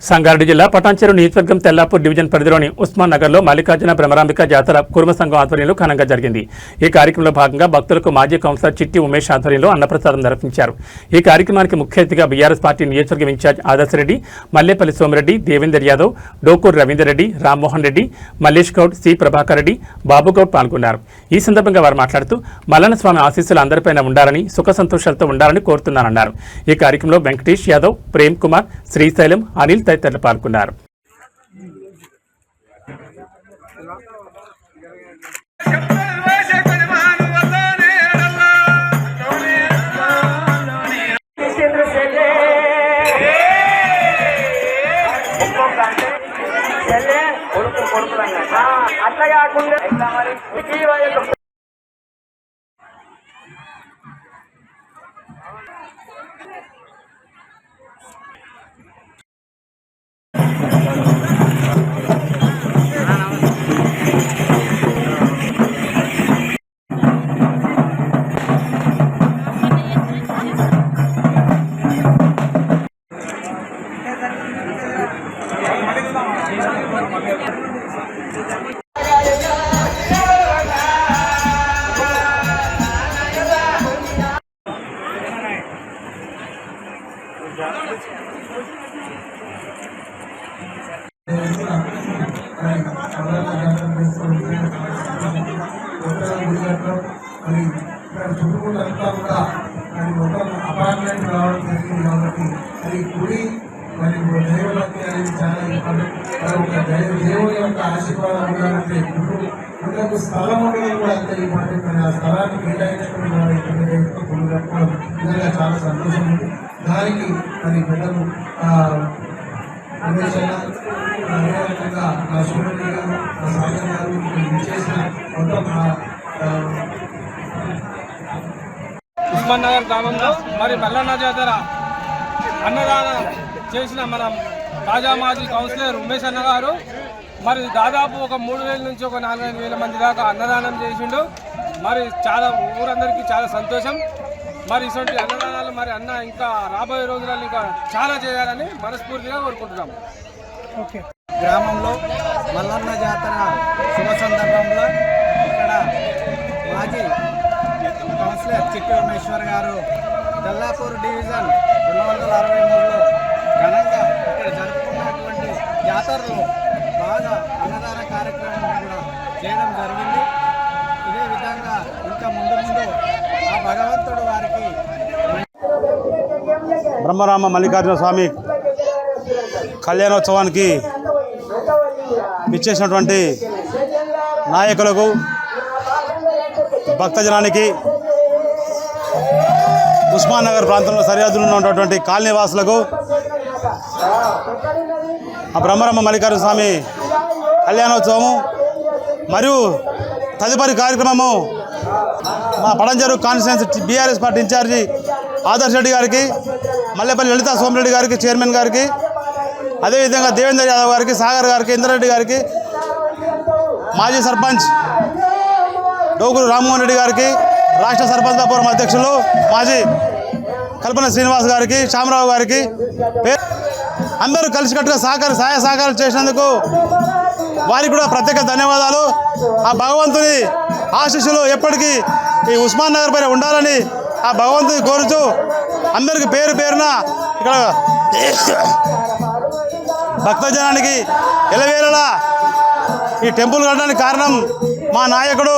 సంగారెడ్డి జిల్లా పటాన్చెరు నియోజకవర్గం తెల్లాపూర్ డివిజన్ పరిధిలోని ఉస్మాన్ నగర్లో మల్లికార్జున భ్రమరాంబిక జాతర కుర్మ సంఘం ఆధ్వర్యంలో ఘనంగా జరిగింది. ఈ కార్యక్రమంలో భాగంగా భక్తులకు మాజీ కౌన్సిలర్ చిట్టి ఉమేష్ ఆధ్వర్యంలో అన్నప్రసాదం నిర్వహించారు. ఈ కార్యక్రమానికి ముఖ్య అతిథిగా బీఆర్ఎస్ పార్టీ నియోజకవర్గం ఇన్ఛార్జ్ ఆదర్శరెడ్డి, మల్లేపల్లి సోమిరెడ్డి, దేవేందర్ యాదవ్, డోకూర్ రవీందర్ రెడ్డి, రామ్మోహన్ రెడ్డి, మల్లేష్ గౌడ్, సి ప్రభాకర్ రెడ్డి, బాబుగౌడ్ పాల్గొన్నారు. ఈ సందర్భంగా వారు మాట్లాడుతూ మల్లన్న స్వామి ఆశీస్సులు అందరిపైన ఉండాలని, సుఖ సంతోషాలతో ఉండాలని కోరుతున్నారన్నారు. ఈ కార్యక్రమంలో వెంకటేష్ యాదవ్, ప్రేమ్ కుమార్, శ్రీశైలం, అనిల్ తదితరులు పాల్గొన్నారు. అట్లా కాకుండా చుట్టుముట్టంతా కూడా అది మొత్తం అపార్ట్మెంట్ రావడం జరిగింది. కాబట్టి అది గుడి మరి దైవభక్తి అనేది చాలా ఇంపార్టెంట్. ఒక దేవుని యొక్క ఆశీర్వాదం ఉండాలంటే గుళ్ళకు స్థలం ఉండడం కూడా అంత ఇంపార్టెంట్. మరి ఆ స్థలాన్ని కేటాయించుకుని గుళ్ళు కట్టుకోవడం నిజంగా చాలా సంతోషం ఉంది. దానికి మరి పెద్దలు అదేవిధంగా నా సూర్యుడి గారు, నా సాగర్ గారు చేసిన మొత్తం ఉస్మాన్ నగర్ గ్రామంలో మరి మల్లన్న జాతర అన్నదానం చేసిన మన తాజా మాజీ కౌన్సిలర్ ఉమేష్ అన్న గారు మరి దాదాపు ఒక 3,000 నుంచి ఒక 4,000 మంది దాకా అన్నదానం చేసిండు. మరి చాలా ఊరందరికీ చాలా సంతోషం. మరి ఇటువంటి అన్నదానాలు మరి అన్న ఇంకా రాబోయే రోజులలో ఇంకా చాలా చేయాలని మనస్ఫూర్తిగా కోరుకుంటున్నాము. గ్రామంలో మల్లన్న జాతర శుభ సందర్భంలో ఇక్కడ మాజీ కౌన్సిలర్ చిట్టి ఉమేశ్వర్ గారు తెల్లాపూర్ డివిజన్ 263లో ఘనంగా ఇక్కడ జరుపుకున్నటువంటి జాతరలో బాగా అన్నదాన కార్యక్రమం కూడా చేయడం జరిగింది. ఇదే విధంగా ఇంకా ముందు ఆ భగవంతుడు వారికి బ్రహ్మరామ మల్లికార్జున స్వామి కళ్యాణోత్సవానికి ఇచ్చేసినటువంటి నాయకులకు, భక్తజనానికి, ఉస్మాన్ నగర్ ప్రాంతంలో సరిహద్దులో ఉన్నటువంటి కాలనీ వాసులకు ఆ బ్రహ్మరామ మల్లికార్జున స్వామి కళ్యాణోత్సవము మరియు తదుపరి కార్యక్రమము మా Patancheru constituency BRS party incharge Adarsh Reddy గారికి, మల్లేపల్లి లలితా సోమిరెడ్డి గారికి, చైర్మన్ గారికి, అదేవిధంగా దేవేందర్ యాదవ్ గారికి, సాగర్ గారికి, ఇంద్రారెడ్డి గారికి, మాజీ సర్పంచ్ డోకూరు రామ్మోహన్ రెడ్డి గారికి, రాష్ట్ర సర్పంచ్ ఫోరం అధ్యక్షులు మాజీ కల్పన శ్రీనివాస్ గారికి, శ్యామరావు గారికి అందరూ కలిసికట్టుగా సహాయ సహకారాలు చేసినందుకు వారికి కూడా ప్రత్యేక ధన్యవాదాలు. ఆ భగవంతుని ఆశీస్సులు ఎప్పటికీ ఈ ఉస్మాన్ నగర్ పైన ఉండాలని ఆ భగవంతుని కోరుతూ అందరికి పేరు పేరున ఇక్కడ భక్తజనానికి ఎలవేళలా ఈ టెంపుల్ కట్టడానికి కారణం మా నాయకుడు